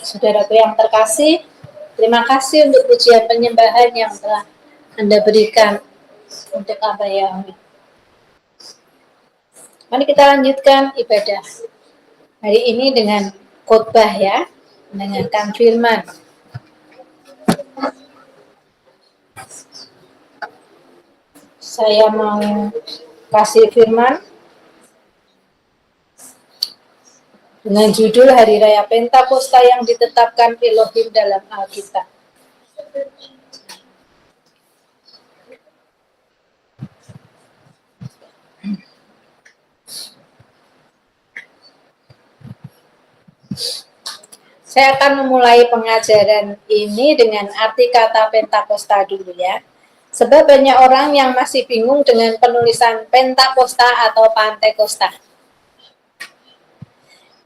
Saudaraku yang terkasih, terima kasih untuk pujian penyembahan yang telah Anda berikan untuk Abah Yahweh. Mari kita lanjutkan ibadah hari ini dengan khotbah ya, mendengarkan firman. Saya mau kasih firman dengan judul Hari Raya Pentakosta yang ditetapkan Elohim dalam Alkitab. Saya akan memulai pengajaran ini dengan arti kata Pentakosta dulu ya. Sebab banyak orang yang masih bingung dengan penulisan Pentakosta atau Pantekosta.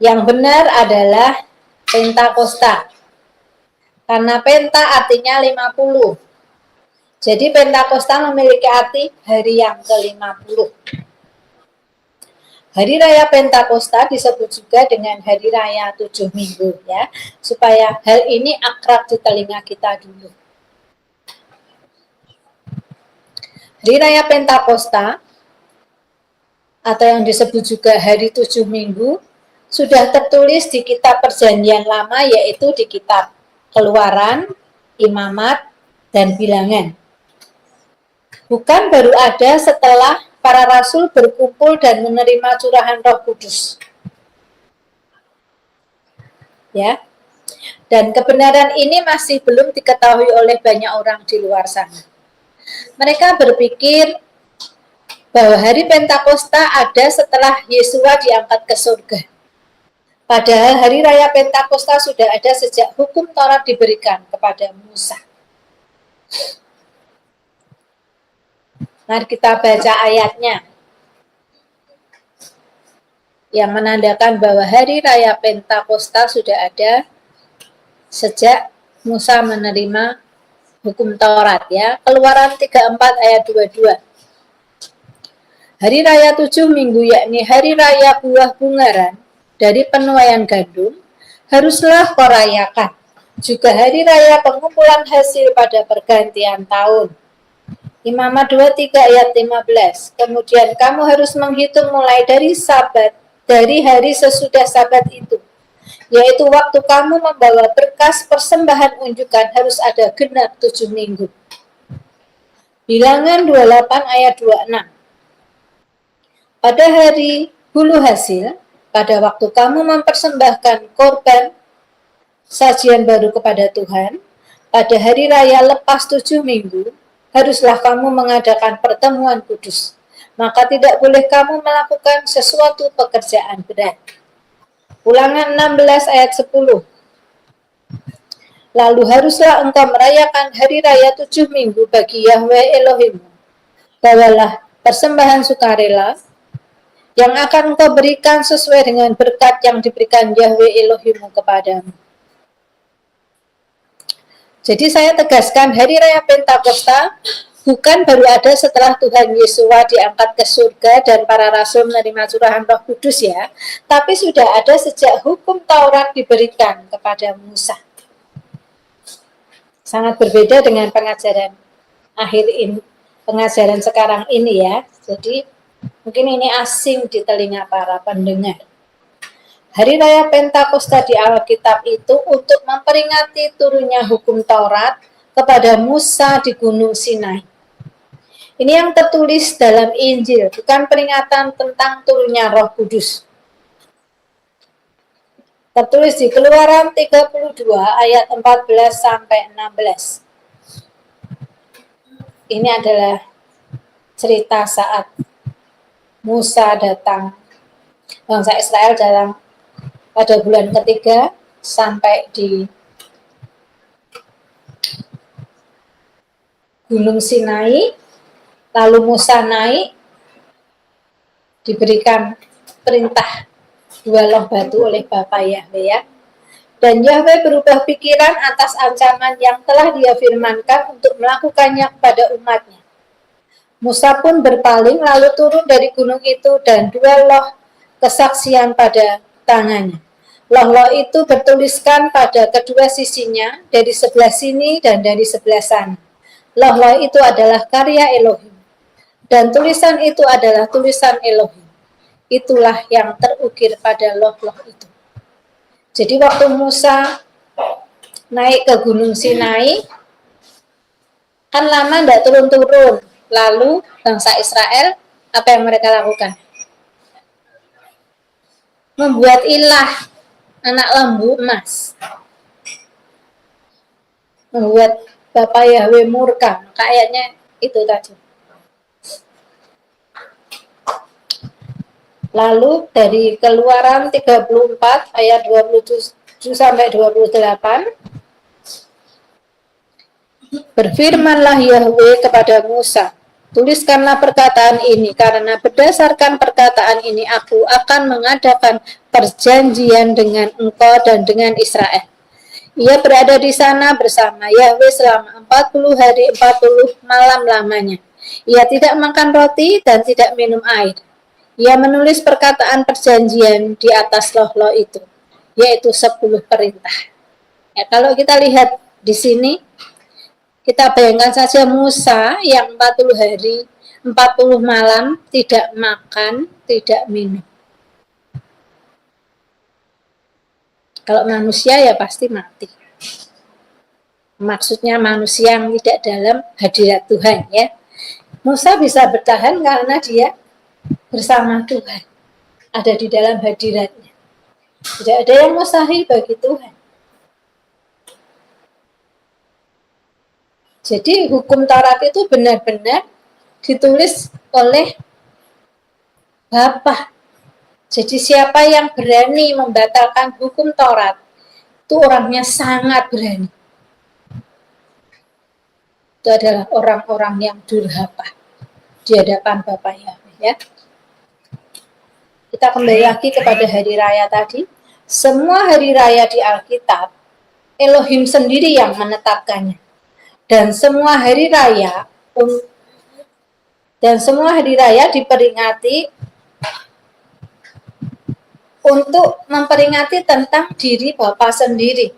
Yang benar adalah Pentakosta. Karena penta artinya 50. Jadi Pentakosta memiliki arti hari yang ke-50. Hari Raya Pentakosta disebut juga dengan Hari Raya 7 Minggu ya, supaya hal ini akrab di telinga kita dulu. Hari Raya Pentakosta atau yang disebut juga Hari 7 Minggu sudah tertulis di kitab Perjanjian Lama, yaitu di kitab Keluaran, Imamat, dan Bilangan. Bukan baru ada setelah para rasul berkumpul dan menerima curahan Roh Kudus. Ya. Dan kebenaran ini masih belum diketahui oleh banyak orang di luar sana. Mereka berpikir bahwa hari Pentakosta ada setelah Yesua diangkat ke surga. Padahal hari Raya Pentakosta sudah ada sejak hukum Taurat diberikan kepada Musa. Mari kita baca ayatnya yang menandakan bahwa hari Raya Pentakosta sudah ada sejak Musa menerima hukum Taurat ya. Keluaran 34 ayat 22. Hari Raya 7 Minggu, yakni Hari Raya Buah Bungaran dari penuaian gandum, haruslah kau rayakan. Juga Hari Raya Pengumpulan Hasil pada pergantian tahun. Imamat 23 ayat 15. Kemudian kamu harus menghitung mulai dari Sabat, dari hari sesudah Sabat itu, yaitu waktu kamu membawa berkas persembahan unjukan harus ada genap 7 minggu. Bilangan 28 ayat 26. Pada hari hulu hasil, pada waktu kamu mempersembahkan korban sajian baru kepada Tuhan, pada hari raya lepas 7 minggu, haruslah kamu mengadakan pertemuan kudus. Maka tidak boleh kamu melakukan sesuatu pekerjaan berat. Ulangan 16 ayat 10. Lalu haruslah engkau merayakan hari raya 7 minggu bagi Yahweh Elohimmu. Bawalah persembahan sukarela yang akan engkau berikan sesuai dengan berkat yang diberikan Yahweh Elohimmu kepadamu. Jadi saya tegaskan, hari Raya Pentakosta bukan baru ada setelah Tuhan Yesua diangkat ke surga dan para rasul menerima curahan Roh Kudus ya, tapi sudah ada sejak hukum Taurat diberikan kepada Musa. Sangat berbeda dengan pengajaran akhir ini, pengajaran sekarang ini ya. Jadi mungkin ini asing di telinga para pendengar. Hari Raya Pentakosta di Alkitab itu untuk memperingati turunnya hukum Taurat kepada Musa di Gunung Sinai. Ini yang tertulis dalam Injil, bukan peringatan tentang turunnya Roh Kudus. Tertulis di Keluaran 32 ayat 14 sampai 16. Ini adalah cerita saat Musa datang, bangsa Israel datang pada bulan ketiga sampai di Gunung Sinai, lalu Musa naik, diberikan perintah 2 loh batu oleh Bapa Yahweh ya. Dan Yahweh berubah pikiran atas ancaman yang telah dia firmankan untuk melakukannya kepada umatnya. Musa pun berpaling lalu turun dari gunung itu dan 2 loh kesaksian pada tangannya. Loh itu bertuliskan pada kedua sisinya, dari sebelah sini dan dari sebelah sana. Loh itu adalah karya Elohim. Dan tulisan itu adalah tulisan Elohim. Itulah yang terukir pada loh itu. Jadi waktu Musa naik ke Gunung Sinai, kan lama tidak turun-turun. Lalu bangsa Israel, apa yang mereka lakukan? Membuat ilah, anak lembu emas. Membuat Bapak Yahweh murka. Kayaknya itu tadi. Lalu dari Keluaran 34 ayat 27 sampai 28, berfirmanlah Yahweh kepada Musa, tuliskanlah perkataan ini, karena berdasarkan perkataan ini aku akan mengadakan perjanjian dengan engkau dan dengan Israel. Ia berada di sana bersama Yahweh selama 40 hari 40 malam lamanya. Ia tidak makan roti dan tidak minum air. Ia menulis perkataan perjanjian di atas loh itu, yaitu 10 perintah. Ya, kalau kita lihat di sini, kita bayangkan saja Musa yang 40 hari, 40 malam tidak makan, tidak minum. Kalau manusia ya pasti mati. Maksudnya manusia yang tidak dalam hadirat Tuhan ya. Musa bisa bertahan karena dia bersama Tuhan. Ada di dalam hadiratnya. Tidak ada yang mustahil bagi Tuhan. Jadi hukum Taurat itu benar-benar ditulis oleh Bapa. Jadi siapa yang berani membatalkan hukum Taurat, itu orangnya sangat berani. Itu adalah orang-orang yang durhaka di hadapan Bapa Yahweh ya. Kita kembali lagi kepada hari raya tadi. Semua hari raya di Alkitab, Elohim sendiri yang menetapkannya. Dan semua hari raya diperingati untuk memperingati tentang diri Bapa sendiri.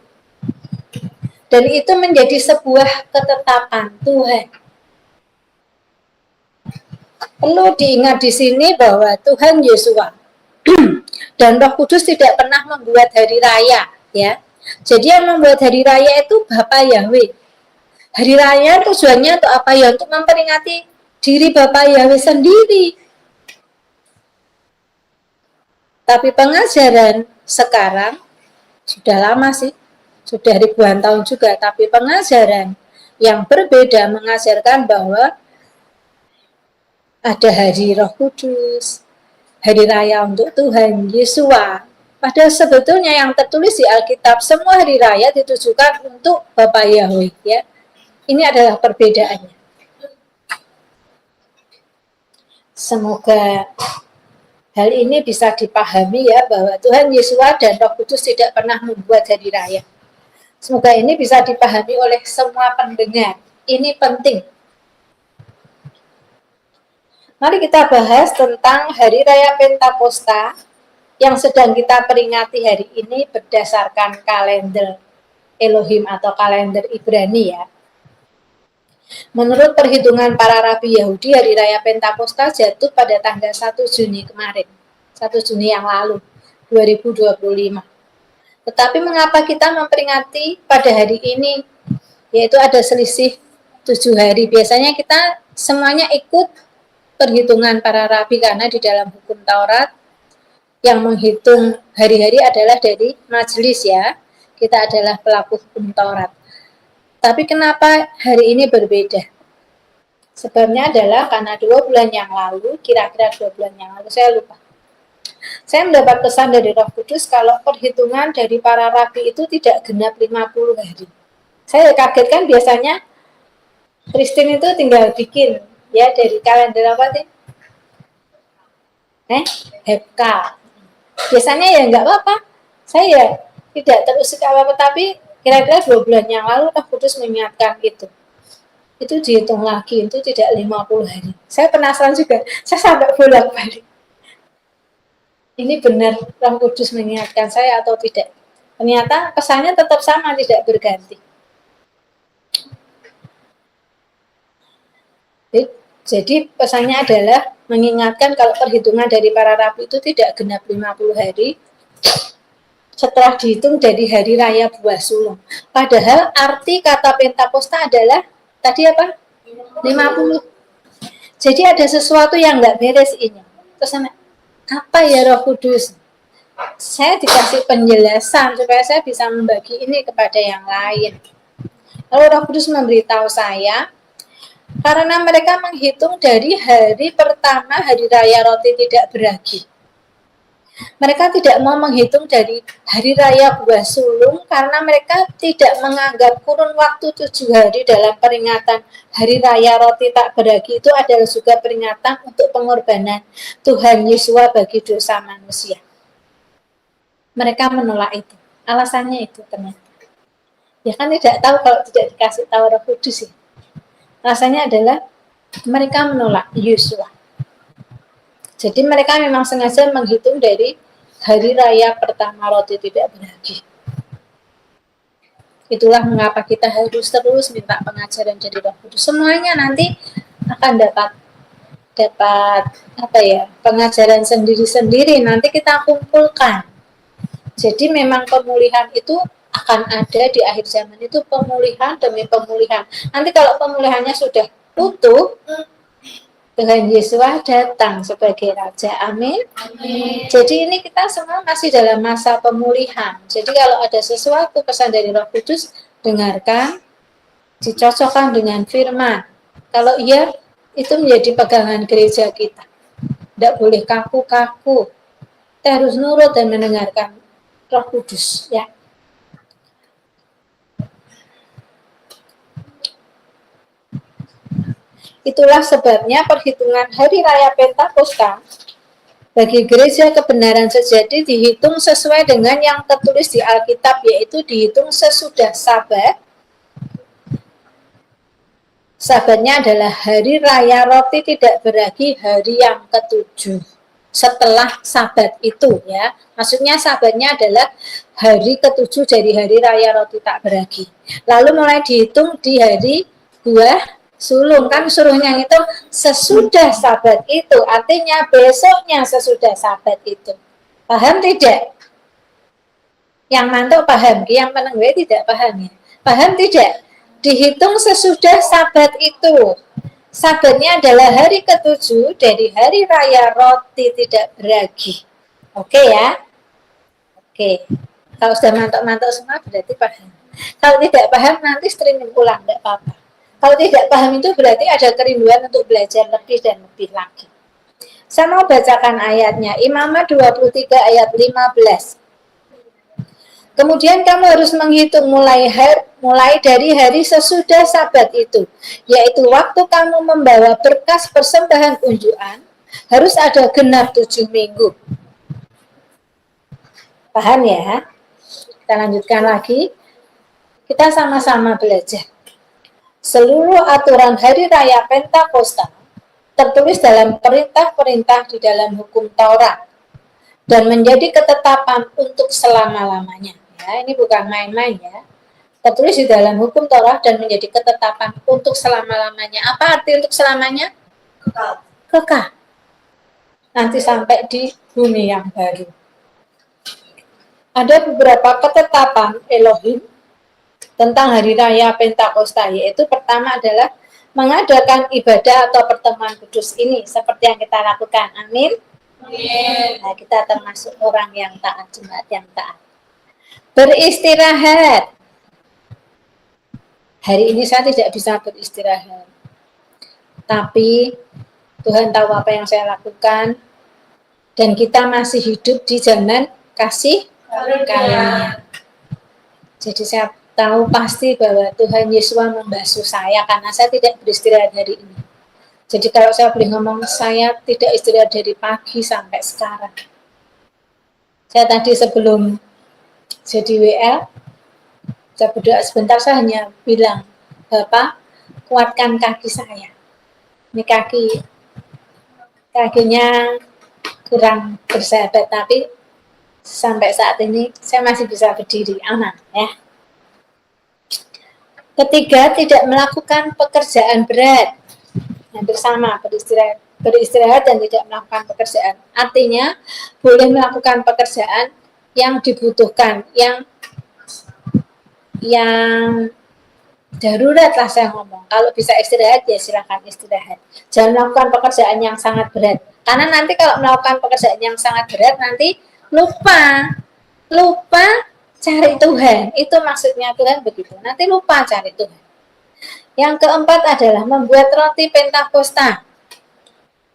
Dan itu menjadi sebuah ketetapan Tuhan. Perlu diingat di sini bahwa Tuhan Yesua dan Roh Kudus tidak pernah membuat hari raya, ya. Jadi yang membuat hari raya itu Bapa Yahweh. Hari raya tujuannya untuk apa ya? Untuk memperingati diri Bapa Yahweh sendiri. Tapi pengajaran sekarang sudah lama sih, sudah ribuan tahun juga, tapi pengajaran yang berbeda mengajarkan bahwa ada hari Roh Kudus, hari raya untuk Tuhan Yesua. Padahal sebetulnya yang tertulis di Alkitab, semua hari raya ditujukan untuk Bapa Yahweh ya. Ini adalah perbedaannya. Semoga hal ini bisa dipahami ya, bahwa Tuhan Yesua dan Roh Kudus tidak pernah membuat hari raya. Semoga ini bisa dipahami oleh semua pendengar. Ini penting. Mari kita bahas tentang Hari Raya Pentakosta yang sedang kita peringati hari ini berdasarkan kalender Elohim atau kalender Ibrani ya. Menurut perhitungan para rabi Yahudi, Hari Raya Pentakosta jatuh pada tanggal 1 Juni kemarin, 1 Juni yang lalu, 2025. Tetapi mengapa kita memperingati pada hari ini? Yaitu ada selisih 7 hari. Biasanya kita semuanya ikut perhitungan para rabi karena di dalam hukum Taurat yang menghitung hari-hari adalah dari majelis ya. Kita adalah pelaku hukum Taurat. Tapi kenapa hari ini berbeda? Sebabnya adalah karena 2 bulan yang lalu, kira-kira 2 bulan yang lalu, saya lupa. Saya mendapat pesan dari Roh Kudus kalau perhitungan dari para rabi itu tidak genap 50 hari. Saya kaget kan, biasanya Kristen itu tinggal bikin ya dari kalender apa sih? Hepka. Biasanya ya enggak apa-apa. Saya tidak terusik apa-apa, tapi kira-kira 2 bulan yang lalu Roh Kudus mengingatkan itu dihitung lagi, itu tidak 50 hari. Saya penasaran juga, saya sampai bolak-balik. ini benar Roh Kudus mengingatkan saya atau tidak. Ternyata pesannya tetap sama, tidak berganti. Jadi pesannya adalah mengingatkan kalau perhitungan dari para rabi itu tidak genap 50 hari setelah dihitung dari hari raya buah sulung. Padahal arti kata Pentakosta adalah tadi apa? 50. Jadi ada sesuatu yang nggak beres ini. Terus apa ya Roh Kudus? Saya dikasih penjelasan supaya saya bisa membagi ini kepada yang lain. Lalu Roh Kudus memberitahu saya, karena mereka menghitung dari hari pertama hari raya roti tidak beragi. Mereka tidak mau menghitung dari hari raya buah sulung karena mereka tidak menganggap kurun waktu 7 hari dalam peringatan hari raya roti tak beragi itu adalah juga peringatan untuk pengorbanan Tuhan Yesus bagi dosa manusia. Mereka menolak itu. Alasannya itu ternyata. Ya kan tidak tahu kalau tidak dikasih tahu Roh Kudus ya. Alasannya adalah mereka menolak Yesus. Jadi mereka memang sengaja menghitung dari hari raya pertama roti tidak beragi. Itulah mengapa kita harus terus minta pengajaran dari Roh Kudus. Semuanya nanti akan dapat apa ya, pengajaran sendiri-sendiri, nanti kita kumpulkan. Jadi memang pemulihan itu akan ada di akhir zaman, itu pemulihan demi pemulihan. Nanti kalau pemulihannya sudah utuh, Tuhan Yesus datang sebagai Raja. Amin. Amin. Jadi ini kita semua masih dalam masa pemulihan. Jadi kalau ada sesuatu pesan dari Roh Kudus, dengarkan, dicocokkan dengan firman. Kalau iya, itu menjadi pegangan gereja kita. Tidak boleh kaku-kaku. Kita harus nurut dan mendengarkan Roh Kudus, ya. Itulah sebabnya perhitungan hari raya Pentakosta bagi gereja kebenaran sejati dihitung sesuai dengan yang tertulis di Alkitab, yaitu dihitung sesudah Sabat. Sabatnya adalah hari raya roti tidak beragi, hari yang ke-7 setelah Sabat itu, ya. Maksudnya Sabatnya adalah hari ke-7 dari hari raya roti tak beragi. Lalu mulai dihitung di hari buah sulung, kan suruhnya itu sesudah Sabat itu, artinya besoknya sesudah Sabat itu. Paham tidak? Yang mantap paham, yang menengah tidak paham ya. Paham tidak? Dihitung sesudah Sabat itu. Sabatnya adalah hari ke-7 dari hari raya roti tidak beragi. Oke ya? Oke. Kalau sudah mantap-mantap semua berarti paham. Kalau tidak paham nanti streaming ulang, tidak apa-apa. Kalau tidak paham itu berarti ada kerinduan untuk belajar lebih dan lebih lagi. Saya mau bacakan ayatnya. Imamat 23 ayat 15. Kemudian kamu harus menghitung mulai dari hari sesudah Sabat itu, yaitu waktu kamu membawa berkas persembahan unjukan, harus ada genap 7 minggu. Paham ya? Kita lanjutkan lagi. Kita sama-sama belajar. Seluruh aturan hari raya Pentakosta tertulis dalam perintah-perintah di dalam hukum Taurat dan menjadi ketetapan untuk selama-lamanya. Ya, ini bukan main-main ya. Tertulis di dalam hukum Taurat dan menjadi ketetapan untuk selama-lamanya. Apa arti untuk selamanya? Kekal. Kekal. Nanti sampai di bumi yang baru. Ada beberapa ketetapan Elohim tentang hari raya Pentakosta, yaitu pertama adalah mengadakan ibadah atau pertemuan kudus ini seperti yang kita lakukan. Amin. Nah, kita termasuk orang yang taat, jemaat yang taat. Beristirahat. Hari ini saya tidak bisa beristirahat, tapi Tuhan tahu apa yang saya lakukan, dan kita masih hidup di zaman kasih karunia. Jadi saya tahu pasti bahwa Tuhan Yesus membasuh saya karena saya tidak beristirahat hari ini. Jadi kalau saya boleh ngomong, saya tidak istirahat dari pagi sampai sekarang. Saya tadi sebelum jadi WL, saya berdoa sebentar, saya hanya bilang, Bapak, kuatkan kaki saya. Ini kakinya kurang bersahabat, tapi sampai saat ini saya masih bisa berdiri aman ya. Ketiga, tidak melakukan pekerjaan berat. Hampir sama, beristirahat dan tidak melakukan pekerjaan. Artinya boleh melakukan pekerjaan yang dibutuhkan, yang darurat lah saya ngomong. Kalau bisa istirahat ya silakan istirahat. Jangan melakukan pekerjaan yang sangat berat. Karena nanti kalau melakukan pekerjaan yang sangat berat nanti lupa cari Tuhan. Itu maksudnya Tuhan begitu. Nanti lupa cari Tuhan. Yang keempat adalah membuat roti Pentakosta.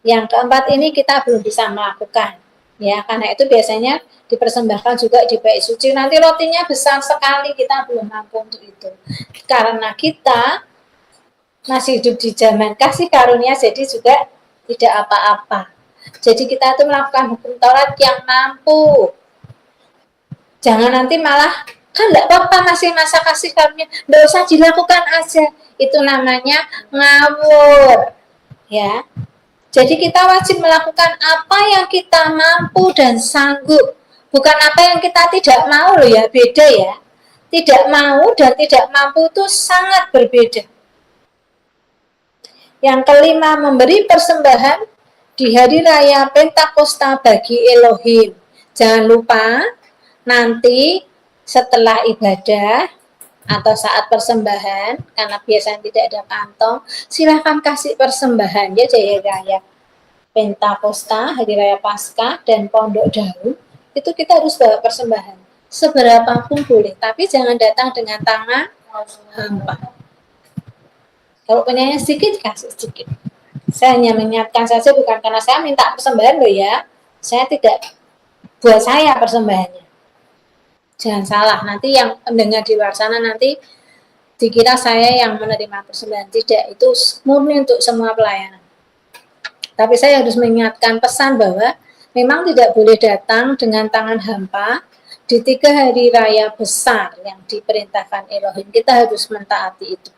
Yang keempat ini kita belum bisa melakukan. Ya, karena itu biasanya dipersembahkan juga di bait suci. Nanti rotinya besar sekali, kita belum mampu untuk itu. Karena kita masih hidup di zaman kasih karunia, jadi juga tidak apa-apa. Jadi kita itu melakukan hukum Taurat yang mampu. Jangan nanti malah, kan enggak apa-apa masih masa kasih karunia, enggak usah dilakukan aja. Itu namanya ngawur. Ya. Jadi kita wajib melakukan apa yang kita mampu dan sanggup. Bukan apa yang kita tidak mau loh ya, beda ya. Tidak mau dan tidak mampu itu sangat berbeda. Yang kelima, memberi persembahan di hari raya Pentakosta bagi Elohim. Jangan lupa nanti setelah ibadah atau saat persembahan, karena biasanya tidak ada kantong, silahkan kasih persembahan ya Jaya Raya Pentakosta, Hari Raya Paskah, dan Pondok Daun. Itu kita harus bawa persembahan seberapa pun boleh, tapi jangan datang dengan tangan hampa. Kalau punyanya sedikit, kasih sedikit. Saya hanya menyiapkan saja, bukan karena saya minta persembahan loh ya. Saya tidak buat saya persembahannya. Jangan salah, nanti yang mendengar di luar sana nanti dikira saya yang menerima persembahan. Tidak, itu murni untuk semua pelayanan. Tapi saya harus mengingatkan pesan bahwa memang tidak boleh datang dengan tangan hampa di 3 hari raya besar yang diperintahkan Elohim. Kita harus mentaati itu.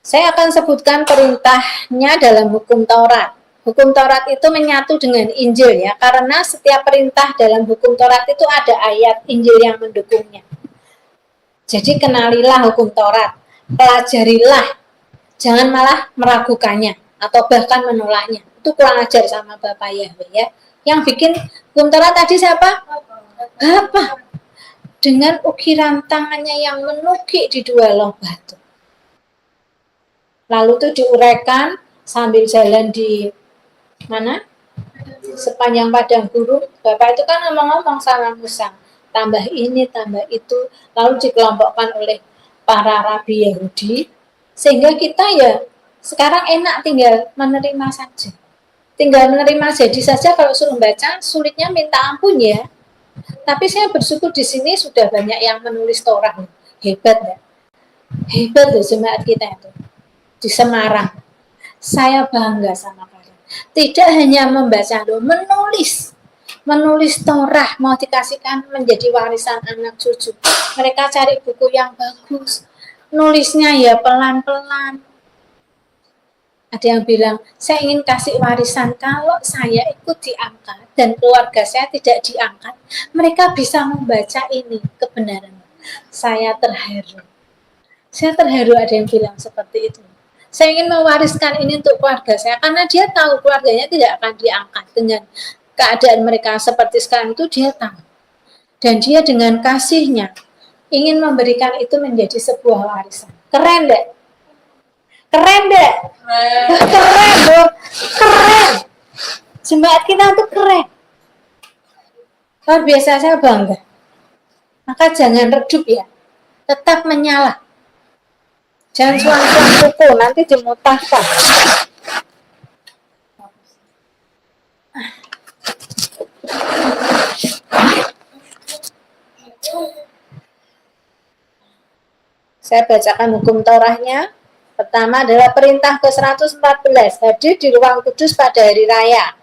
Saya akan sebutkan perintahnya dalam hukum Taurat. Hukum Taurat itu menyatu dengan Injil ya, karena setiap perintah dalam hukum Taurat itu ada ayat Injil yang mendukungnya. Jadi kenalilah hukum Taurat, pelajarilah, jangan malah meragukannya atau bahkan menolaknya. Itu kurang ajar sama Bapak Yahweh ya. Yang bikin hukum Taurat tadi siapa? Bapak. Dengan ukiran tangannya yang menukik di 2 loh batu. Lalu itu diuraikan sambil jalan di mana? Sepanjang padang gurun. Bapak itu kan ngomong-ngomong sama Musa, tambah ini, tambah itu, lalu dikelompokkan oleh para rabi Yahudi, sehingga kita ya sekarang enak tinggal menerima saja. Tinggal menerima jadi saja, kalau suruh baca sulitnya minta ampun ya. Tapi saya bersyukur di sini sudah banyak yang menulis Torah. Hebat ya. Hebat loh jemaat kita itu. Di Semarang. Saya bangga sama kalian. Tidak hanya membaca loh, menulis Torah mau dikasihkan menjadi warisan anak cucu. Mereka cari buku yang bagus, nulisnya ya pelan-pelan. Ada yang bilang, saya ingin kasih warisan, kalau saya ikut diangkat dan keluarga saya tidak diangkat, mereka bisa membaca ini kebenaran. Saya terharu. Saya terharu ada yang bilang seperti itu. Saya ingin mewariskan ini untuk keluarga saya, karena dia tahu keluarganya tidak akan diangkat dengan keadaan mereka seperti sekarang itu, dia tahu. Dan dia dengan kasihnya ingin memberikan itu menjadi sebuah warisan. Keren deh. Keren deh. Keren loh. Keren. Jemaat kita tuh keren. Luar biasa, saya bangga. Maka jangan redup ya. Tetap menyala. Jangan suang-suang kuku, nanti dimutahkan. Saya bacakan hukum Taurahnya. Pertama adalah perintah ke-114, hadir di ruang kudus pada hari raya.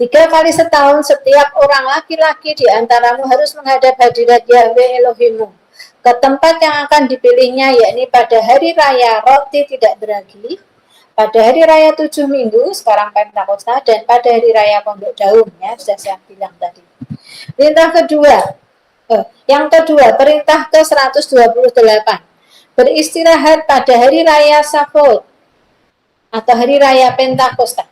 3 kali setahun setiap orang laki-laki di antaramu harus menghadap hadirat Yahweh Elohimmu ke tempat yang akan dipilihnya, yakni pada hari raya roti tidak beragi, pada hari raya 7 minggu, sekarang Pentakosta, dan pada hari raya Pondok Daun, ya, sudah saya bilang tadi. Perintah kedua, perintah ke-128, beristirahat pada hari raya Shavuot atau hari raya Pentakosta.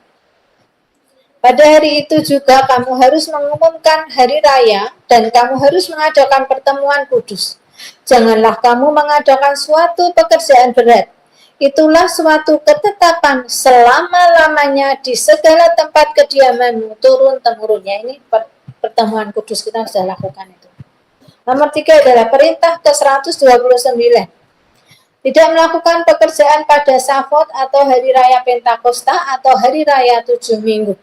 Pada hari itu juga kamu harus mengumumkan hari raya dan kamu harus mengadakan pertemuan kudus. Janganlah kamu mengadakan suatu pekerjaan berat. Itulah suatu ketetapan selama-lamanya di segala tempat kediamanmu turun-temurunnya. Ini pertemuan kudus kita sudah lakukan itu. Nomor 3 adalah perintah ke-129. Tidak melakukan pekerjaan pada Shavuot atau hari raya Pentakosta atau hari raya 7 minggu.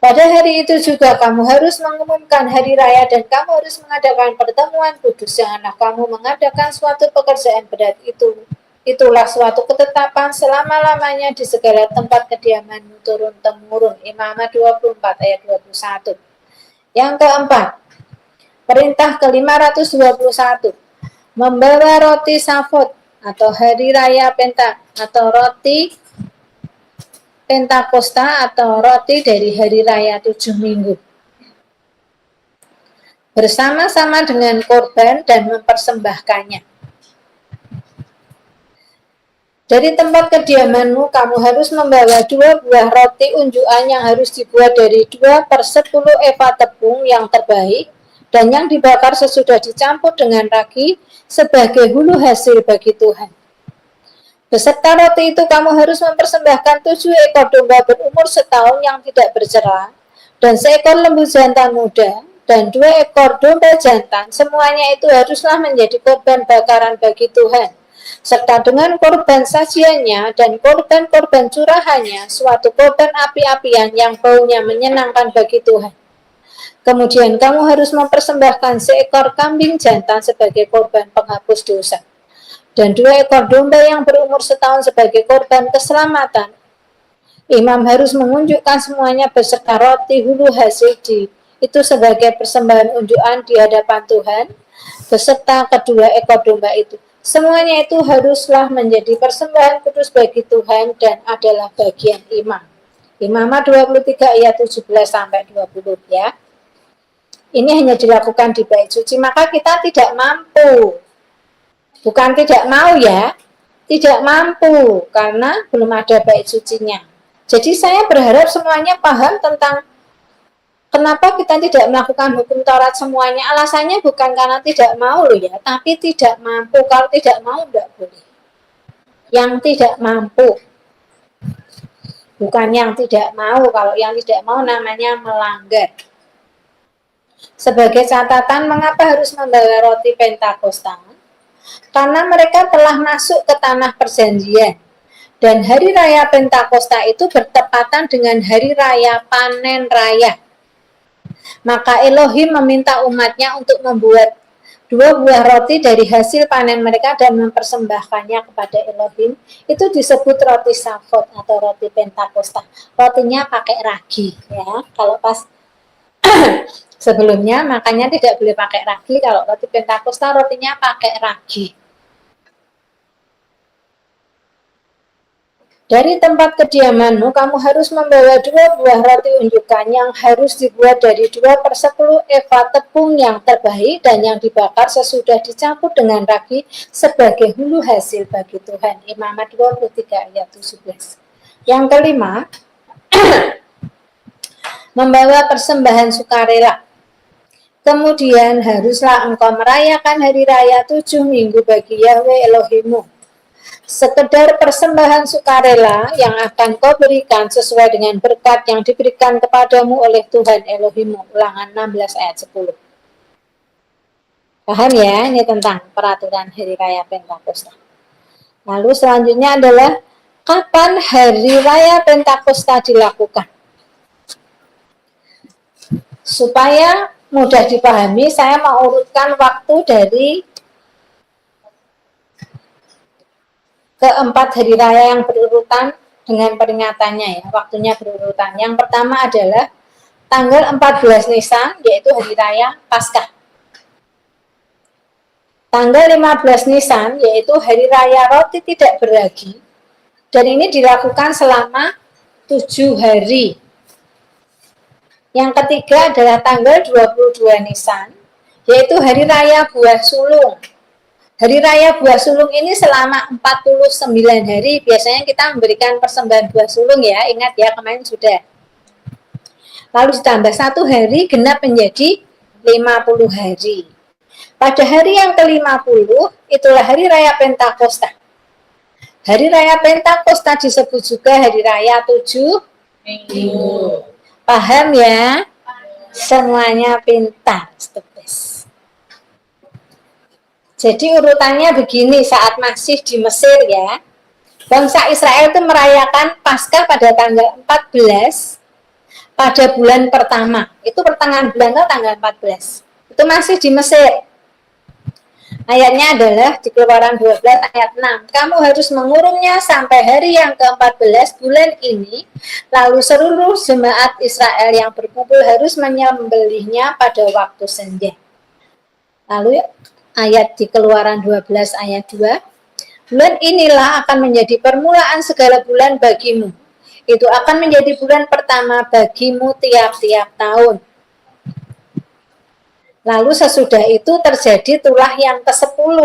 Pada hari itu juga kamu harus mengumumkan hari raya dan kamu harus mengadakan pertemuan kudus. Janganlah kamu mengadakan suatu pekerjaan berat. Itulah suatu ketetapan selama-lamanya di segala tempat kediamanmu turun-temurun. Imamat 24 ayat 21. Yang keempat, perintah ke-521, membawa roti Shavuot atau hari raya atau roti Pentakosta atau roti dari hari raya 7 minggu. Bersama-sama dengan korban dan mempersembahkannya. Dari tempat kediamanmu, kamu harus membawa 2 buah roti unjukan yang harus dibuat dari 2/10 eva tepung yang terbaik dan yang dibakar sesudah dicampur dengan ragi sebagai hulu hasil bagi Tuhan. Beserta roti itu kamu harus mempersembahkan 7 ekor domba berumur setahun yang tidak bercela, dan seekor lembu jantan muda, dan 2 ekor domba jantan. Semuanya itu haruslah menjadi korban bakaran bagi Tuhan, serta dengan korban sajiannya dan korban-korban curahannya, suatu korban api-apian yang baunya menyenangkan bagi Tuhan. Kemudian kamu harus mempersembahkan seekor kambing jantan sebagai korban penghapus dosa, dan 2 ekor domba yang berumur setahun sebagai korban keselamatan. Imam harus menunjukkan semuanya beserta roti hulu hasil itu sebagai persembahan unjukan di hadapan Tuhan, beserta kedua ekor domba itu. Semuanya itu haruslah menjadi persembahan kudus bagi Tuhan dan adalah bagian imam. Imamat 23 ayat 17 sampai 20 ya. Ini hanya dilakukan di bait suci, maka kita tidak mampu. Bukan tidak mau ya, tidak mampu karena belum ada bait sucinya. Jadi saya berharap semuanya paham tentang kenapa kita tidak melakukan hukum Taurat semuanya. Alasannya bukan karena tidak mau loh ya, tapi tidak mampu. Kalau tidak mau tidak boleh. Yang tidak mampu, bukan yang tidak mau. Kalau yang tidak mau namanya melanggar. Sebagai catatan, mengapa harus membawa roti Pentakosta? Karena mereka telah masuk ke tanah perjanjian. Dan hari raya Pentakosta itu bertepatan dengan hari raya panen raya. Maka Elohim meminta umatnya untuk membuat 2 buah roti dari hasil panen mereka dan mempersembahkannya kepada Elohim. Itu disebut roti Shavuot atau roti Pentakosta. Rotinya pakai ragi ya. Kalau pas sebelumnya makanya tidak boleh pakai ragi. Kalau roti Pentakosta rotinya pakai ragi. Dari tempat kediamanmu, kamu harus membawa 2 buah roti unjukan yang harus dibuat dari 2/10 eva tepung yang terbaik dan yang dibakar sesudah dicampur dengan ragi sebagai hulu hasil bagi Tuhan. Imamat 23 ayat 17. Yang kelima, membawa persembahan sukarela. Kemudian haruslah engkau merayakan hari raya 7 minggu bagi Yahweh Elohimmu. Sekedar persembahan sukarela yang akan kau berikan sesuai dengan berkat yang diberikan kepadamu oleh Tuhan Elohimmu. Ulangan 16 ayat 10. Paham ya, ini tentang peraturan hari raya Pentakosta. Lalu selanjutnya adalah kapan hari raya Pentakosta dilakukan. Supaya mudah dipahami, saya mau urutkan waktu dari keempat hari raya yang berurutan dengan peringatannya ya, waktunya berurutan. Yang pertama adalah tanggal 14 Nisan, yaitu hari raya Paskah. Tanggal 15 Nisan, yaitu hari raya roti tidak beragi. Dan ini dilakukan selama 7 hari. Yang ketiga adalah tanggal 22 Nisan, yaitu Hari Raya Buah Sulung. Hari Raya Buah Sulung ini selama 49 hari, biasanya kita memberikan persembahan buah sulung ya, ingat ya kemarin sudah. Lalu ditambah 1 hari, genap menjadi 50 hari. Pada hari yang ke-50, itulah Hari Raya Pentakosta. Hari Raya Pentakosta disebut juga Hari Raya 7 Minggu. Paham ya? Semuanya pintar. Jadi urutannya begini saat masih di Mesir ya. Bangsa Israel itu merayakan Paskah pada tanggal 14 pada bulan pertama. Itu pertengahan bulan itu tanggal 14. Itu masih di Mesir. Ayatnya adalah di Keluaran 12 ayat 6. Kamu harus mengurungnya sampai hari yang ke-14 bulan ini. Lalu seluruh jemaat Israel yang berkumpul harus menyembelihnya pada waktu senja. Lalu ayat di Keluaran 12 ayat 2. Bulan inilah akan menjadi permulaan segala bulan bagimu. Itu akan menjadi bulan pertama bagimu tiap-tiap tahun. Lalu sesudah itu terjadi tulah yang ke-10.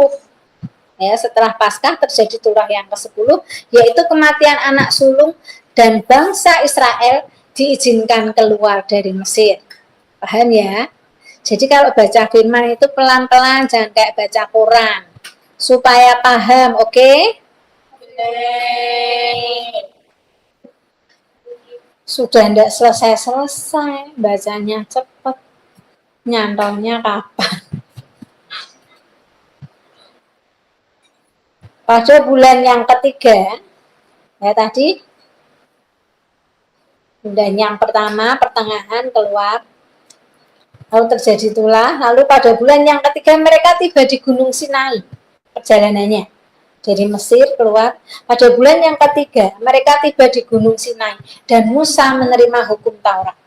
Ya, setelah Paskah terjadi tulah yang ke-10, yaitu kematian anak sulung dan bangsa Israel diizinkan keluar dari Mesir. Paham ya? Jadi kalau baca firman itu pelan-pelan, jangan kayak baca Quran. Supaya paham, oke? Sudah tidak selesai-selesai, bacanya cepat. Nyantolnya kapan? Pada bulan yang ketiga, ya tadi, bulan yang pertama, pertengahan keluar, lalu terjadi tulah, lalu pada bulan yang ketiga mereka tiba di Gunung Sinai, perjalanannya. Dari Mesir keluar, pada bulan yang ketiga mereka tiba di Gunung Sinai, dan Musa menerima hukum Taurat.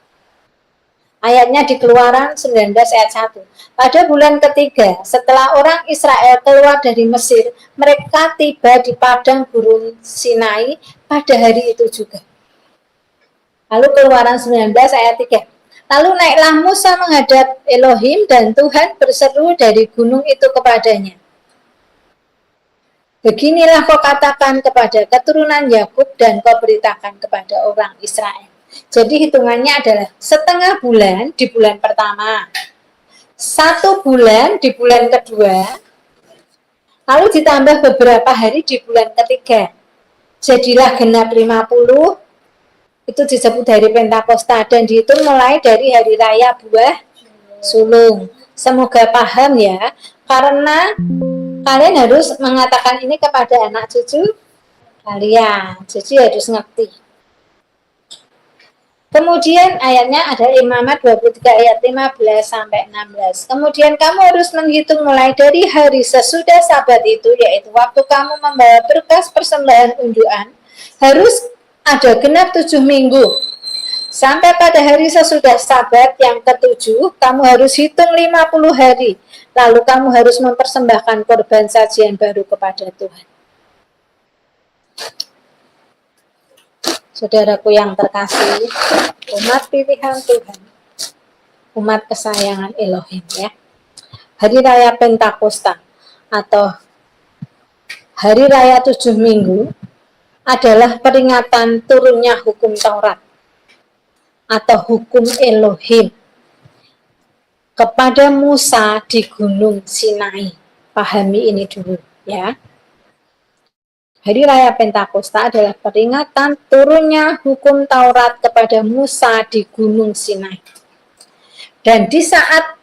Ayatnya di Keluaran 19 ayat 1. Pada bulan ketiga, setelah orang Israel keluar dari Mesir, mereka tiba di padang gurun Sinai pada hari itu juga. Lalu Keluaran 19 ayat 3. Lalu naiklah Musa menghadap Elohim dan Tuhan berseru dari gunung itu kepadanya. Beginilah kau katakan kepada keturunan Yakub dan kau beritakan kepada orang Israel. Jadi hitungannya adalah setengah bulan di bulan pertama, 1 bulan di bulan kedua, lalu ditambah beberapa hari di bulan ketiga. Jadilah genap 50, itu disebut hari Pentakosta, dan dihitung mulai dari hari raya buah sulung. Semoga paham ya, karena kalian harus mengatakan ini kepada anak cucu kalian, jadi harus ngerti. Kemudian ayatnya ada Imamat 23 ayat 15 sampai 16. Kemudian kamu harus menghitung mulai dari hari sesudah Sabat itu, yaitu waktu kamu membawa berkas persembahan unjukan, harus ada genap 7 minggu. Sampai pada hari sesudah Sabat yang ke-7, kamu harus hitung 50 hari. Lalu kamu harus mempersembahkan korban sajian baru kepada Tuhan. Saudaraku yang terkasih, umat pilihan Tuhan, umat kesayangan Elohim ya. Hari Raya Pentakosta atau Hari Raya 7 Minggu adalah peringatan turunnya hukum Taurat atau hukum Elohim kepada Musa di Gunung Sinai. Pahami ini dulu ya. Hari Raya Pentakosta adalah peringatan turunnya hukum Taurat kepada Musa di Gunung Sinai. Dan di saat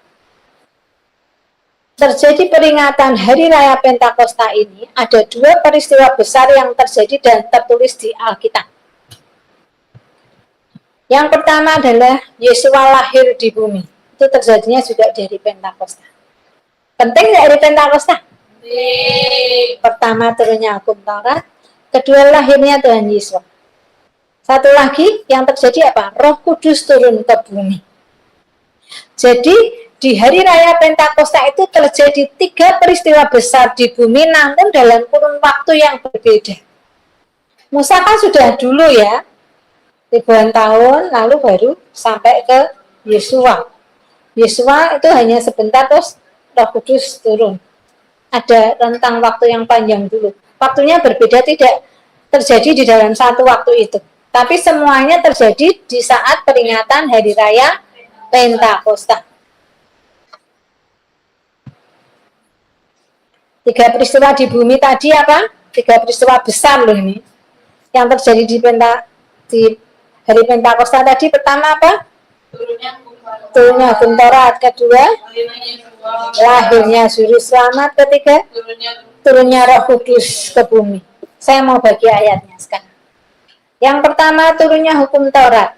terjadi peringatan Hari Raya Pentakosta ini, ada 2 peristiwa besar yang terjadi dan tertulis di Alkitab. Yang pertama adalah Yesua lahir di bumi. Itu terjadinya juga dari Pentakosta. Penting nggak hari Pentakosta? Pertama turunnya hukum Taurat, kedua lahirnya Tuhan Yesus. Satu lagi yang terjadi apa? Roh Kudus turun ke bumi. Jadi di hari raya Pentakosta itu terjadi 3 peristiwa besar di bumi, namun dalam kurun waktu yang berbeda. Musa kan sudah dulu ya, ribuan tahun lalu baru sampai ke Yesua. Yesua itu hanya sebentar terus Roh Kudus turun. Ada rentang waktu yang panjang dulu. Waktunya berbeda, tidak terjadi di dalam satu waktu itu. Tapi semuanya terjadi di saat peringatan Hari Raya Pentakosta. 3 peristiwa di bumi tadi apa? 3 peristiwa besar loh ini. Yang terjadi di Hari Pentakosta tadi, pertama apa? Turunnya hukum Taurat. Kedua, lahirnya Juru Selamat. Ketiga, turunnya Roh Kudus ke bumi. Saya mau bagi ayatnya sekarang. Yang pertama, turunnya hukum Taurat.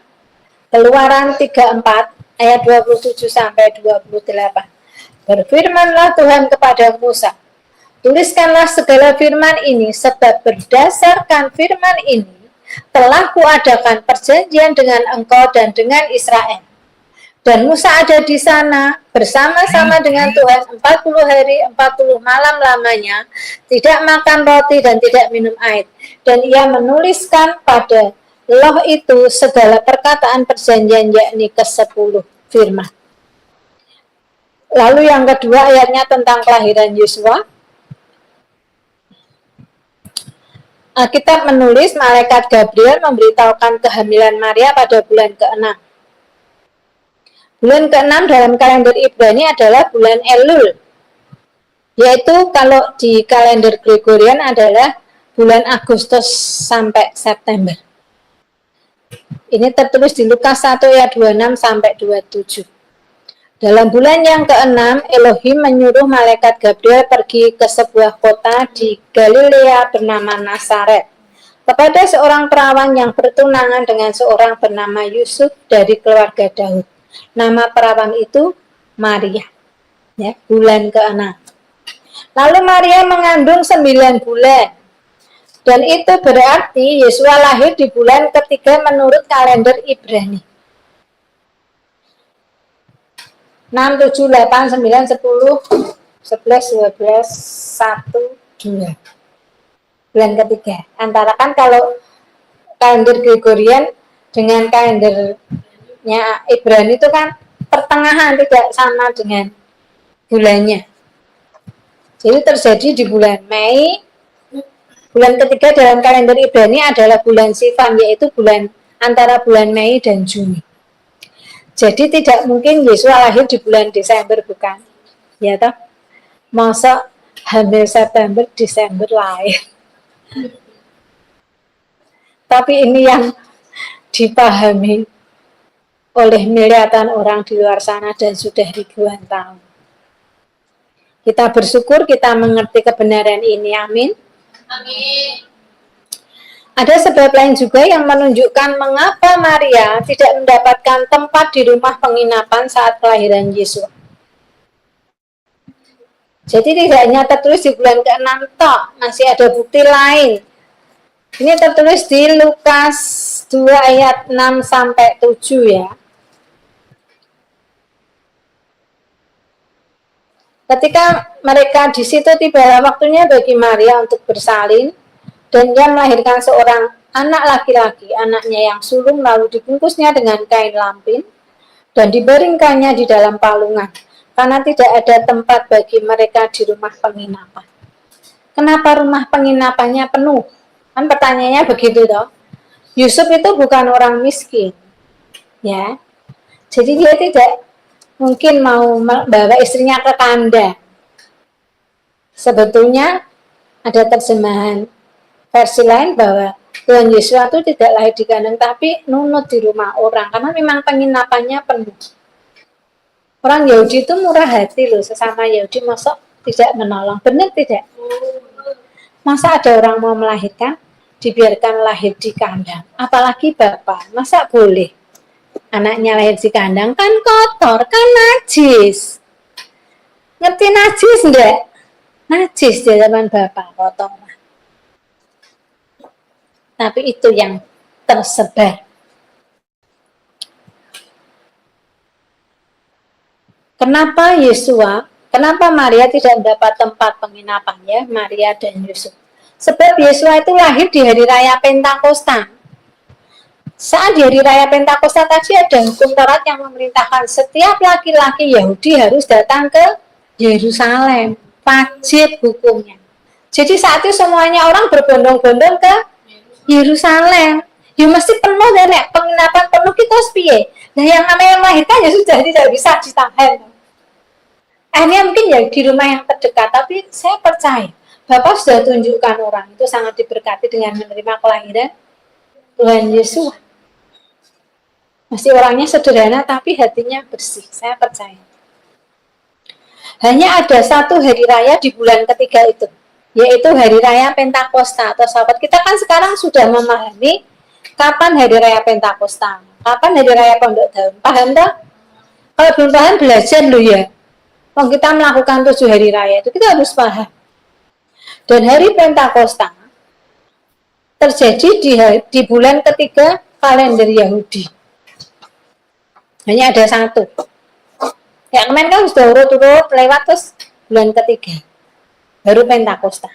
Keluaran 34 ayat 27 sampai 28. Berfirmanlah Tuhan kepada Musa, tuliskanlah segala firman ini, sebab berdasarkan firman ini telah kuadakan perjanjian dengan engkau dan dengan Israel. Dan Musa ada di sana bersama-sama dengan Tuhan 40 hari 40 malam lamanya, tidak makan roti dan tidak minum air. Dan ia menuliskan pada loh itu segala perkataan perjanjian, yakni ke-10 firman. Lalu yang kedua ayatnya tentang kelahiran Yosua. Alkitab menulis malaikat Gabriel memberitahukan kehamilan Maria pada bulan ke-6. Bulan ke-6 dalam kalender Ibrani adalah bulan Elul, yaitu kalau di kalender Gregorian adalah bulan Agustus sampai September. Ini tertulis di Lukas 1 ayat 26 sampai 27. Dalam bulan yang ke-6, Elohim menyuruh malaikat Gabriel pergi ke sebuah kota di Galilea bernama Nazaret, kepada seorang perawan yang bertunangan dengan seorang bernama Yusuf dari keluarga Daud. Nama perawan itu Maria. Ya, bulan ke-6. Lalu Maria mengandung 9 bulan. Dan itu berarti Yesua lahir di bulan ketiga menurut kalender Ibrani. 6, 7, 8, 9, 10, 11, 12, 1, 2. Bulan ketiga. Antara kan kalau kalender Gregorian dengan kalendernya Ibrani itu kan pertengahan, tidak sama dengan bulannya. Jadi terjadi di bulan Mei. Bulan ketiga dalam kalender Ibrani adalah bulan Sivan, yaitu antara bulan Mei dan Juni. Jadi tidak mungkin Yesua lahir di bulan Desember, bukan? Ya toh? Masa hamil September, Desember lahir. Tapi ini yang dipahami oleh miliaran orang di luar sana dan sudah ribuan tahun. Kita bersyukur kita mengerti kebenaran ini, amin. Amin. Ada sebab lain juga yang menunjukkan mengapa Maria tidak mendapatkan tempat di rumah penginapan saat kelahiran Yesus. Jadi tidak hanya tertulis di bulan ke-6 toh, masih ada bukti lain. Ini tertulis di Lukas 2 ayat 6 sampai 7 ya. Ketika mereka di situ, tibalah waktunya bagi Maria untuk bersalin, dan dia melahirkan seorang anak laki-laki, anaknya yang sulung, lalu dibungkusnya dengan kain lampin dan dibaringkannya di dalam palungan, karena tidak ada tempat bagi mereka di rumah penginapan. Kenapa rumah penginapannya penuh? Kan pertanyaannya begitu toh. Yusuf itu bukan orang miskin, ya. Jadi dia tidak mungkin mau membawa istrinya ke kanda. Sebetulnya ada terjemahan versi lain bahwa Tuhan Yesus itu tidak lahir di kandang, tapi nunut di rumah orang, karena memang penginapannya penuh. Orang Yahudi itu murah hati loh, sesama Yahudi masa tidak menolong, benar tidak? Masa ada orang mau melahirkan, dibiarkan lahir di kandang, apalagi bapak, masa boleh anaknya lahir di kandang? Kan kotor, kan najis. Ngerti najis enggak? Najis di zaman bapak, kotor. Tapi itu yang tersebar. Kenapa Yesua, kenapa Maria tidak mendapat tempat penginapannya, Maria dan Yusuf? Sebab Yesua itu lahir di hari raya Pentakosta. Saat di hari raya Pentakosta tadi ada hukum Taurat yang memerintahkan setiap laki-laki Yahudi harus datang ke Yerusalem. Wajib hukumnya. Jadi saat itu semuanya orang berbondong-bondong ke Yerusalem. Ya mesti penuh dan penginapan penuh kita piye. Nah yang namanya melahirkan ya sudah tidak bisa ditahan. Akhirnya mungkin ya di rumah yang terdekat, tapi saya percaya Bapak sudah tunjukkan orang itu sangat diberkati dengan menerima kelahiran Tuhan Yesus. Masih orangnya sederhana tapi hatinya bersih, saya percaya. Hanya ada satu hari raya di bulan ketiga itu, yaitu hari raya Pentakosta. Atau sahabat kita kan sekarang sudah memahami kapan hari raya Pentakosta, kapan hari raya Pondok Daun. Paham tak? Kalau belum paham belajar loh ya. Kalau kita melakukan 7 hari raya itu kita harus paham. Dan hari Pentakosta terjadi di bulan ketiga kalender Yahudi. Hanya ada satu. Ya kemarin kan sudah urut-urut lewat terus bulan ketiga. Baru Pentakosta.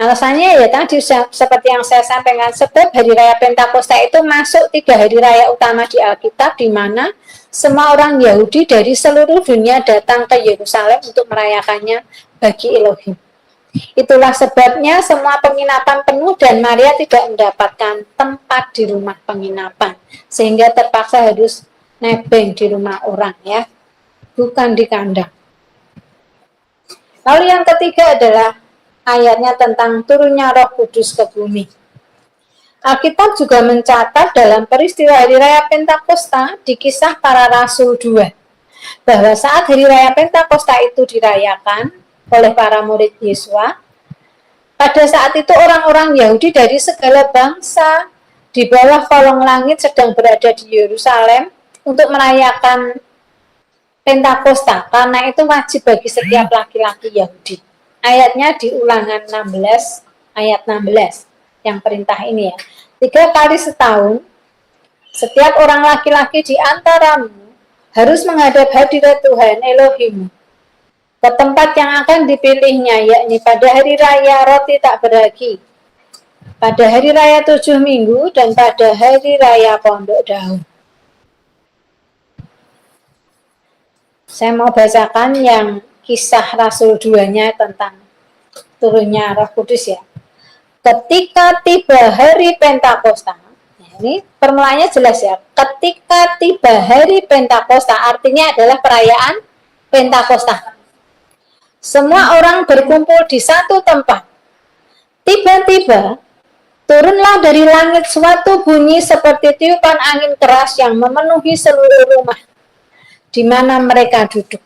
Alasannya ya tadi seperti yang saya sampaikan, sebab hari raya Pentakosta itu masuk 3 hari raya utama di Alkitab, di mana semua orang Yahudi dari seluruh dunia datang ke Yerusalem untuk merayakannya bagi Elohim. Itulah sebabnya semua penginapan penuh dan Maria tidak mendapatkan tempat di rumah penginapan, sehingga terpaksa harus nebeng di rumah orang ya, bukan di kandang. Lalu yang ketiga adalah ayatnya tentang turunnya Roh Kudus ke bumi. Alkitab juga mencatat dalam peristiwa hari raya Pentakosta di Kisah Para Rasul 2, bahwa saat hari raya Pentakosta itu dirayakan oleh para murid Yesua, pada saat itu orang-orang Yahudi dari segala bangsa di bawah kolong langit sedang berada di Yerusalem untuk merayakan Pentakosta, karena itu wajib bagi setiap laki-laki Yahudi. Ayatnya di Ulangan 16 ayat 16 yang perintah ini ya. 3 kali setahun setiap orang laki-laki di antaramu harus menghadap hadirat Tuhan Elohim ke tempat yang akan dipilihnya, yakni pada hari raya roti tak beragi, pada hari raya 7 minggu, dan pada hari raya Pondok Daun. Saya mau bacakan yang Kisah Rasul 2-nya tentang turunnya Roh Kudus ya. Ketika tiba hari Pentakosta, ini permulaannya jelas ya. Ketika tiba hari Pentakosta artinya adalah perayaan Pentakosta. Semua orang berkumpul di satu tempat. Tiba-tiba turunlah dari langit suatu bunyi seperti tiupan angin keras yang memenuhi seluruh rumah di mana mereka duduk.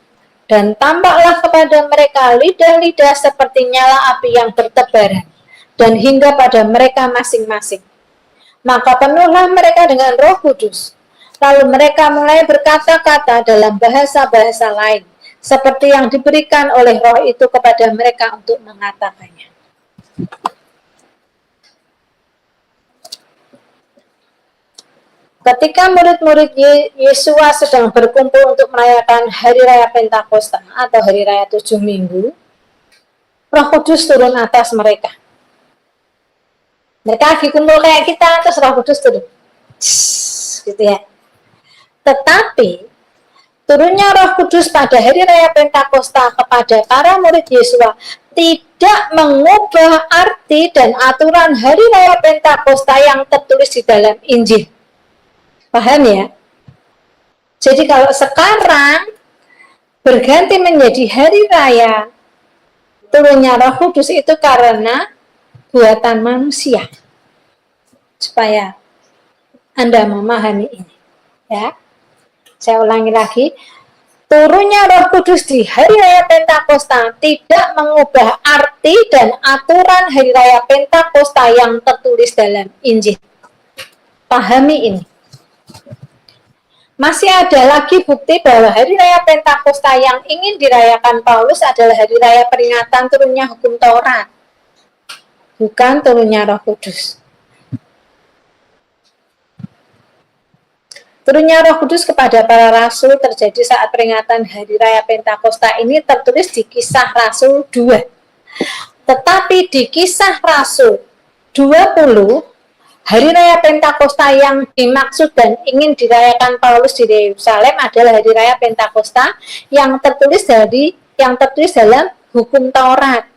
Dan tampaklah kepada mereka lidah-lidah seperti nyala api yang bertebaran, dan hingga pada mereka masing-masing. Maka penuhlah mereka dengan Roh Kudus. Lalu mereka mulai berkata-kata dalam bahasa-bahasa lain, seperti yang diberikan oleh Roh itu kepada mereka untuk mengatakannya. Ketika murid-murid Yesua sedang berkumpul untuk merayakan Hari Raya Pentakosta atau Hari Raya 7 Minggu, Roh Kudus turun atas mereka. Mereka lagi kumpul kayak kita, terus Roh Kudus turun. Gitu ya. Tetapi turunnya Roh Kudus pada Hari Raya Pentakosta kepada para murid Yesua tidak mengubah arti dan aturan Hari Raya Pentakosta yang tertulis di dalam Injil. Paham ya? Jadi kalau sekarang berganti menjadi hari raya turunnya Roh Kudus itu karena buatan manusia. Supaya Anda memahami ini. Ya. Saya ulangi lagi. Turunnya Roh Kudus di hari raya Pentakosta tidak mengubah arti dan aturan hari raya Pentakosta yang tertulis dalam Injil. Pahami ini. Masih ada lagi bukti bahwa hari raya Pentakosta yang ingin dirayakan Paulus adalah hari raya peringatan turunnya hukum Taurat, bukan turunnya Roh Kudus. Turunnya Roh Kudus kepada para rasul terjadi saat peringatan hari raya Pentakosta ini tertulis di Kisah Rasul 2. Tetapi di Kisah Rasul 20, hari raya Pentakosta yang dimaksud dan ingin dirayakan Paulus di Yerusalem adalah hari raya Pentakosta yang tertulis dalam hukum Taurat,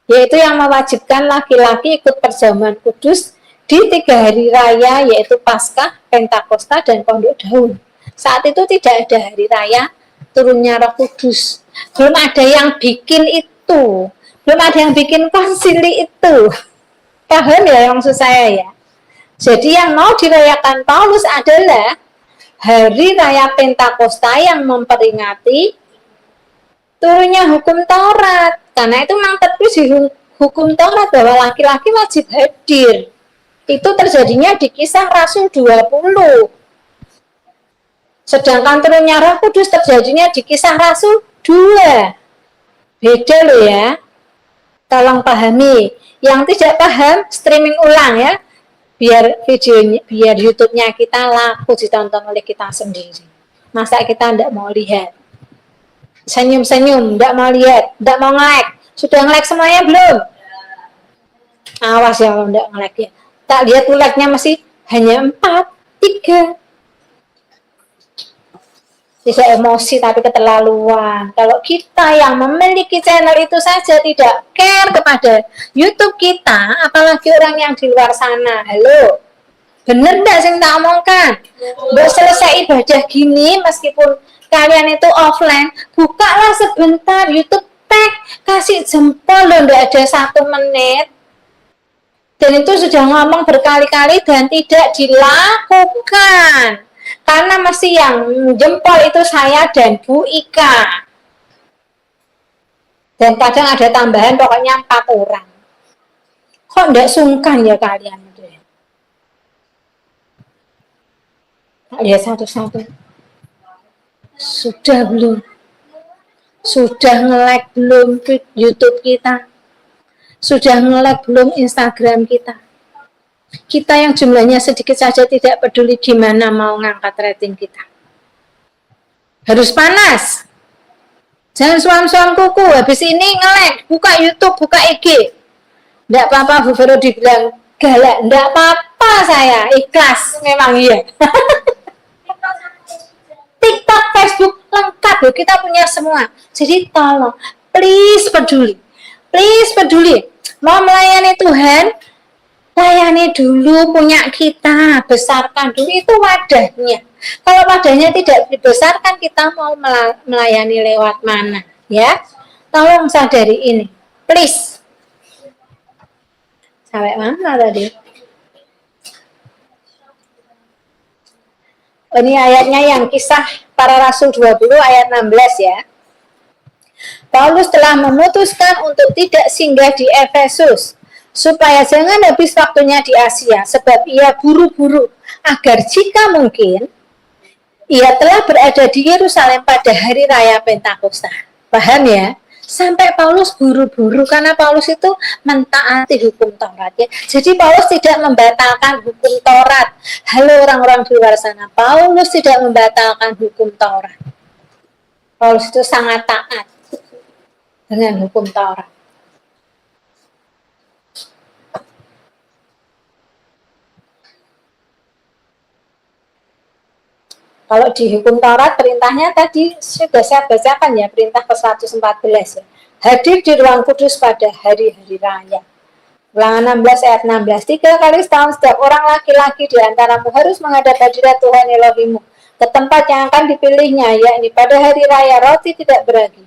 yaitu yang mewajibkan laki-laki ikut perjamuan kudus di 3 hari raya, yaitu Paskah, Pentakosta, dan Pondok Daun. Saat itu tidak ada hari raya turunnya Roh Kudus. Belum ada yang bikin itu. Belum ada yang bikin konsili itu. Paham ya yang maksud saya ya? Jadi yang mau dirayakan Paulus adalah hari raya Pentakosta yang memperingati turunnya hukum Taurat. Karena itu memang tertulis di hukum Taurat bahwa laki-laki wajib hadir. Itu terjadinya di Kisah Rasul 20. Sedangkan turunnya Roh Kudus terjadinya di Kisah Rasul 2. Beda loh ya. Tolong pahami. Yang tidak paham, streaming ulang ya. Biar videonya, biar YouTube-nya kita laku ditonton oleh kita sendiri. Masa kita tidak mau lihat? Senyum-senyum, tidak mau lihat, tidak mau nge-like. Sudah nge-like semuanya belum? Awas ya kalau tidak nge-like ya. Tak lihat like-nya masih hanya 4, 3. Tidak emosi tapi keterlaluan. Kalau kita yang memiliki channel itu saja tidak care kepada YouTube kita, apalagi orang yang di luar sana. Halo, bener nggak sih tak omongkan? Buat selesai ibadah gini, meskipun kalian itu offline, bukalah sebentar YouTube, tag, kasih jempol loh, nggak ada 1 menit. Dan itu sudah ngomong berkali-kali dan tidak dilakukan. Karena masih yang jempol itu saya dan Bu Ika. Dan kadang ada tambahan pokoknya 4 orang. Kok enggak sungkan ya kalian itu ya? Lihat satu-satu. Sudah belum? Sudah nge-like belum YouTube kita? Sudah nge-like belum Instagram kita? Kita yang jumlahnya sedikit saja tidak peduli, gimana mau ngangkat rating kita. Harus panas. Jangan suam-suam kuku. Habis ini nge-like, buka YouTube, buka IG. Tidak apa-apa, Bu Vero dibilang galak. Tidak apa-apa saya, ikhlas. Memang iya. TikTok, Facebook, lengkap loh. Kita punya semua. Jadi tolong, please peduli. Please peduli. Mau melayani Tuhan, layani dulu punya kita, besarkan dulu, itu wadahnya. Kalau wadahnya tidak dibesarkan, kita mau melayani lewat mana? Ya, tolong sadari ini, please. Sampai mana tadi? Ini ayatnya yang Kisah Para Rasul 20 ayat 16 ya. Paulus telah memutuskan untuk tidak singgah di Efesus, supaya jangan habis waktunya di Asia, sebab ia buru-buru agar jika mungkin ia telah berada di Yerusalem pada hari raya Pentakosta. Paham ya? Sampai Paulus buru-buru karena Paulus itu mentaati hukum Taurat ya. Jadi Paulus tidak membatalkan hukum Taurat. Halo orang-orang di luar sana, Paulus tidak membatalkan hukum Taurat. Paulus itu sangat taat dengan hukum Taurat. Kalau di hukum Taurat perintahnya tadi sudah saya bacakan ya, perintah ke-114 ya. Hadir di ruang kudus pada hari-hari raya. Ulangan 16 ayat 16. 3 kali setahun setiap orang laki-laki di antaramu harus menghadap hadirat Tuhan Elohimu ke tempat yang akan dipilihnya, yakni pada hari raya roti tidak beragi,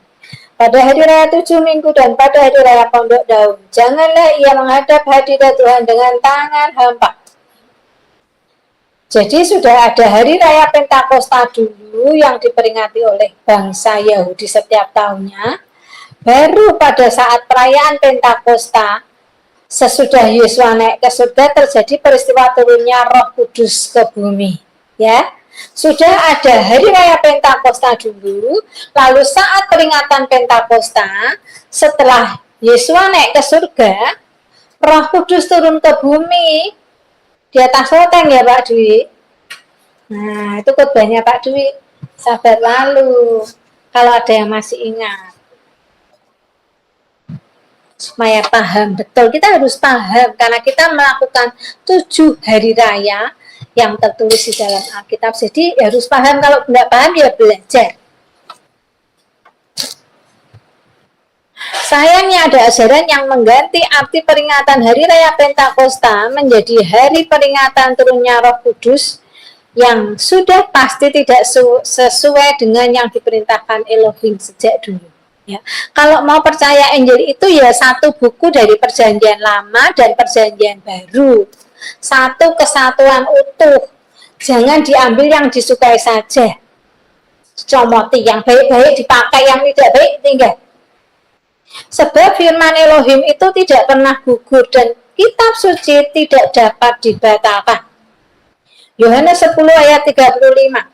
pada hari raya 7 minggu, dan pada hari raya Pondok Daun. Janganlah ia menghadap hadirat Tuhan dengan tangan hampa. Jadi sudah ada hari raya Pentakosta dulu yang diperingati oleh bangsa Yahudi setiap tahunnya. Baru pada saat perayaan Pentakosta, sesudah Yesus naik ke surga, terjadi peristiwa turunnya Roh Kudus ke bumi. Ya, sudah ada hari raya Pentakosta dulu, lalu saat peringatan Pentakosta, setelah Yesus naik ke surga, Roh Kudus turun ke bumi. Di atas loteng ya Pak Dwi. Nah, itu khotbahnya Pak Dwi. Sahabat lalu. Kalau ada yang masih ingat. supaya paham betul. Kita harus paham karena kita melakukan 7 hari raya yang tertulis di dalam Alkitab. Jadi harus paham, kalau tidak paham ya belajar. Sayangnya ada ajaran yang mengganti arti peringatan Hari Raya Pentakosta menjadi hari peringatan turunnya Roh Kudus yang sudah pasti tidak sesuai dengan yang diperintahkan Elohim sejak dulu. Ya. Kalau mau percaya Injil itu ya satu buku dari Perjanjian Lama dan Perjanjian Baru. Satu kesatuan utuh. Jangan diambil yang disukai saja. Comoti yang baik-baik dipakai, yang tidak baik tinggal. Sebab firman Elohim itu tidak pernah gugur dan kitab suci tidak dapat dibatalkan. Yohanes 10 ayat 35.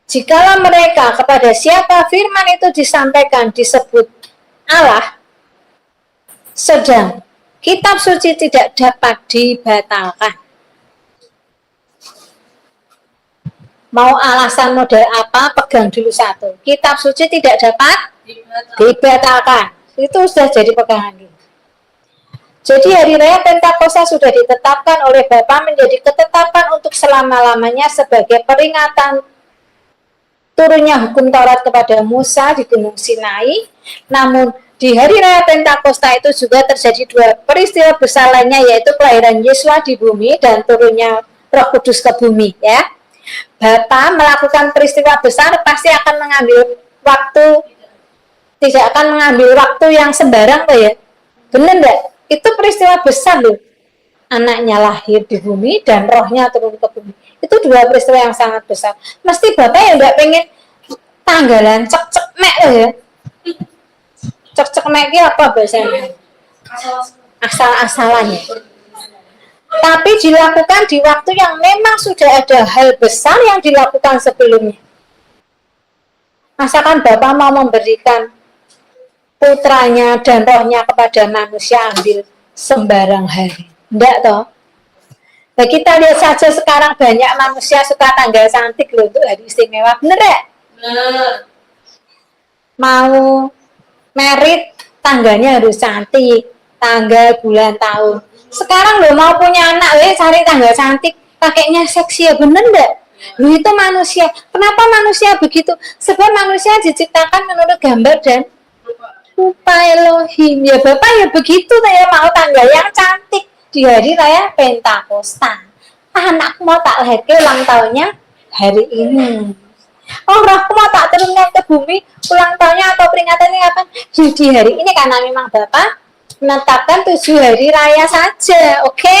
Jikalau mereka kepada siapa firman itu disampaikan disebut Allah, sedang kitab suci tidak dapat dibatalkan. Mau alasan model apa, pegang dulu satu. Kitab suci tidak dapat dibatalkan. Itu sudah jadi pegangan dulu. Jadi hari raya Pentakosta sudah ditetapkan oleh Bapa menjadi ketetapan untuk selama-lamanya sebagai peringatan turunnya hukum Taurat kepada Musa di Gunung Sinai. Namun di hari raya Pentakosta itu juga terjadi 2 peristiwa besar lainnya, yaitu kelahiran Yesus di bumi dan turunnya Roh Kudus ke bumi. Ya, Bapa melakukan peristiwa besar pasti akan mengambil waktu, tidak akan mengambil waktu yang sembarang, ya. Benar enggak? Itu peristiwa besar loh. Anaknya lahir di bumi dan rohnya turun ke bumi. Itu 2 peristiwa yang sangat besar. Mesti Bapak ya enggak pengen tanggalan cek-cek mek loh ya. Cek-cek mek ini apa bahasanya? Asal-asalan ya. Tapi dilakukan di waktu yang memang sudah ada hal besar yang dilakukan sebelumnya. Masakan Bapak mau memberikan putranya dan rohnya kepada manusia ambil sembarang hari? Enggak toh? Nah, kita lihat saja sekarang banyak manusia suka tanggal cantik loh untuk hari istimewa. Bener ya? Bener. Mau merit tanggalnya harus cantik, tanggal, bulan, tahun. Sekarang loh mau punya anak, cari tanggal cantik, pakainya seksi ya, bener enggak? Loh itu manusia. Kenapa manusia begitu? Sebab manusia diciptakan menurut gambar dan rupa Elohim. Ya Bapak ya begitu, saya mau tanggal yang cantik di hari raya Pentakosta. Anakku mau tak lahirkan ulang tahunnya hari ini. Oh, rohku mau tak turunkan ke bumi ulang tahunnya atau peringatannya kapan? Di hari ini, karena memang Bapak menetapkan 7 hari raya saja. Oke?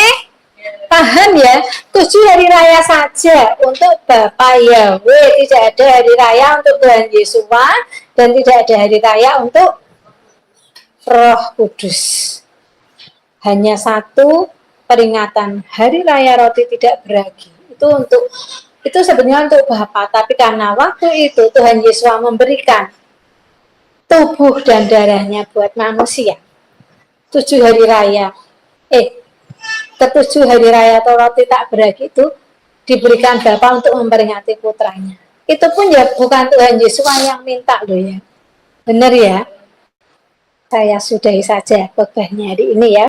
Paham ya? 7 hari raya saja untuk Bapak Yahweh. Tidak ada hari raya untuk Tuhan Yesus dan tidak ada hari raya untuk Roh Kudus. Hanya satu peringatan hari raya roti tidak beragi. Itu sebenarnya untuk Bapa, tapi karena waktu itu Tuhan Yesus memberikan tubuh dan darahnya buat manusia. 7 hari raya. Ke-7 hari raya atau roti tak beragi itu diberikan Bapa untuk memperingati putranya. Itu pun ya bukan Tuhan Yesus yang minta loh ya. Benar ya? Saya sudahi saja khotbahnya hari ini ya.